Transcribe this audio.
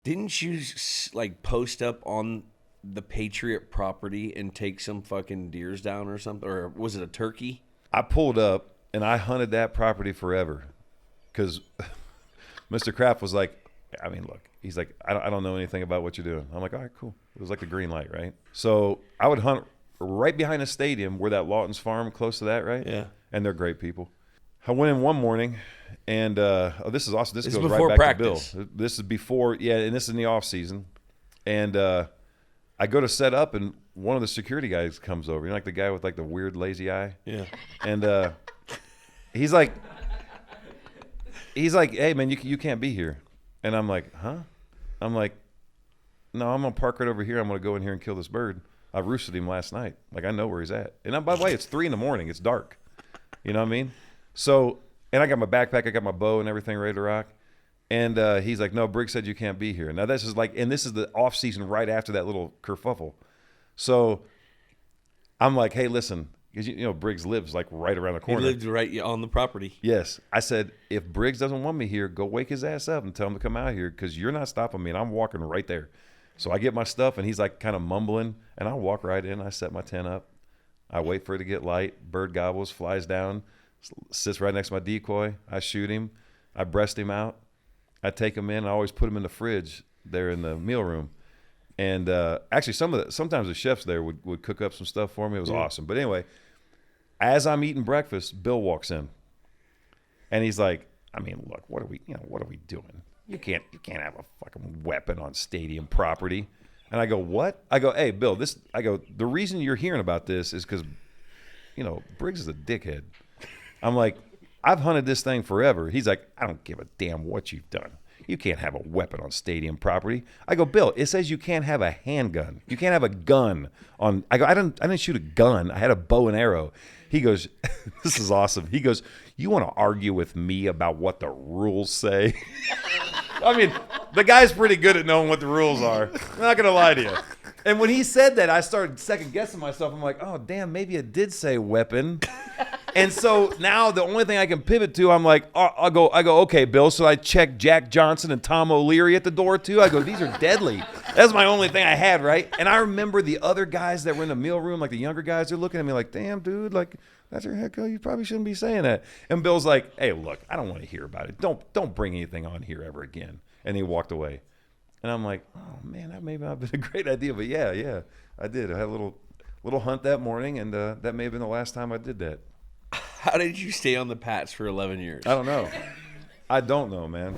Didn't you like post up on the Patriot property and take some fucking deers down or something? Or was it a turkey? I pulled up and I hunted that property forever because Mr. Kraft was like, I mean, look, he's like, I don't know anything about what you're doing. I'm like, all right, cool. It was like the green light, right? So I would hunt right behind the stadium where that Lawton's farm, close to that, right? Yeah. And they're great people. I went in one morning, and this is awesome. This goes before right back practice. to Bill. This is before, yeah, and this is in the off season. And I go to set up, and one of the security guys comes over. You know, like the guy with like the weird lazy eye. Yeah. And he's like, hey man, you can't be here. And I'm like, huh? I'm like, no, I'm gonna park right over here. I'm gonna go in here and kill this bird. I roosted him last night. Like, I know where he's at. And by the way, it's 3 a.m. It's dark. You know what I mean? So, and I got my backpack, I got my bow and everything ready to rock. And he's like, no, Briggs said you can't be here. Now this is like, and this is the off season right after that little kerfuffle. So I'm like, hey, listen, because you know Briggs lives like right around the corner. He lived right on the property. Yes. I said, if Briggs doesn't want me here, go wake his ass up and tell him to come out here because you're not stopping me, and I'm walking right there. So I get my stuff, and he's like kind of mumbling, and I walk right in. I set my tent up. I wait for it to get light. Bird gobbles, flies down, sits right next to my decoy. I shoot him. I breast him out. I take him in. I always put him in the fridge there in the meal room. And actually, sometimes the chefs there would cook up some stuff for me. It was awesome. But anyway, as I'm eating breakfast, Bill walks in, and he's like, I mean, look, what are we doing? You can't have a fucking weapon on stadium property. And I go, what? I go, hey, Bill, the reason you're hearing about this is because, you know, Briggs is a dickhead. I'm like, I've hunted this thing forever. He's like, I don't give a damn what you've done. You can't have a weapon on stadium property. I go, Bill, it says you can't have a handgun. You can't have a gun on. I go, I didn't shoot a gun. I had a bow and arrow. He goes, this is awesome. He goes, you want to argue with me about what the rules say? I mean, the guy's pretty good at knowing what the rules are. I'm not going to lie to you. And when he said that, I started second guessing myself. I'm like, oh, damn, maybe it did say weapon. And so now the only thing I can pivot to, I'm like, I go, okay, Bill. So I check Jack Johnson and Tom O'Leary at the door too. I go, these are deadly. That's my only thing I had, right? And I remember the other guys that were in the meal room, like the younger guys, they're looking at me like, damn, dude, like, that's your head coach. You probably shouldn't be saying that. And Bill's like, hey, look, I don't want to hear about it. Don't bring anything on here ever again. And he walked away. And I'm like, oh man, that may not have been a great idea, but yeah, I did. I had a little hunt that morning, and that may have been the last time I did that. How did you stay on the Pats for 11 years? I don't know. I don't know, man.